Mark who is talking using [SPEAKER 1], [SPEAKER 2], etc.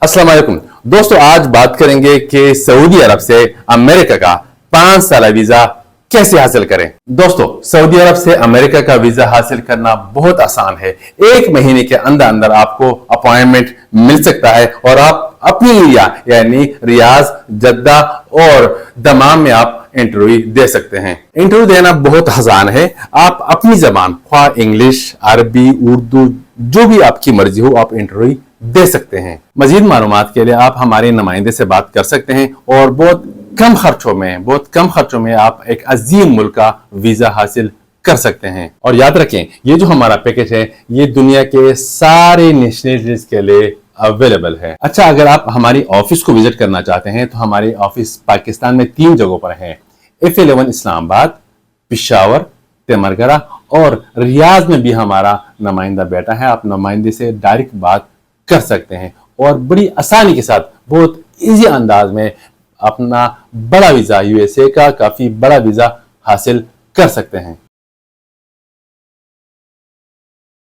[SPEAKER 1] अस्सलाम वालेकुम दोस्तों, आज बात करेंगे कि सऊदी अरब से अमेरिका का 5 साल वीजा कैसे हासिल करें। दोस्तों, सऊदी अरब से अमेरिका का वीजा हासिल करना बहुत आसान है। 1 महीने के अंदर अंदर आपको अपॉइंटमेंट मिल सकता है और आप अपनी एरिया यानी रियाज, जद्दा और दमाम में आप इंटरव्यू दे सकते हैं। इंटरव्यू देना बहुत आसान है। आप अपनी जबान, ख्वा इंग्लिश, अरबी, उर्दू, जो भी आपकी मर्जी हो, आप इंटरव्यू दे सकते हैं। मजीद मालूमात के लिए आप हमारे नुमाइंदे से बात कर सकते हैं और बहुत कम खर्चों में आप एक अजीम मुल्क का वीजा हासिल कर सकते हैं। और याद रखें, ये जो हमारा पैकेज है ये दुनिया के सारे नेशनलिटीज के लिए अवेलेबल है। अच्छा, अगर आप हमारी ऑफिस को विजिट करना चाहते हैं तो हमारी ऑफिस पाकिस्तान में 3 जगहों पर है। F11 इस्लामाबाद, पिशावर, तेमरगरा और रियाज में भी हमारा नुमाइंदा बैठा है। आप नुमाइंदे से डायरेक्ट बात कर सकते हैं और बड़ी आसानी के साथ बहुत इजी अंदाज में अपना बड़ा वीजा, USA का काफी बड़ा वीजा हासिल कर सकते हैं।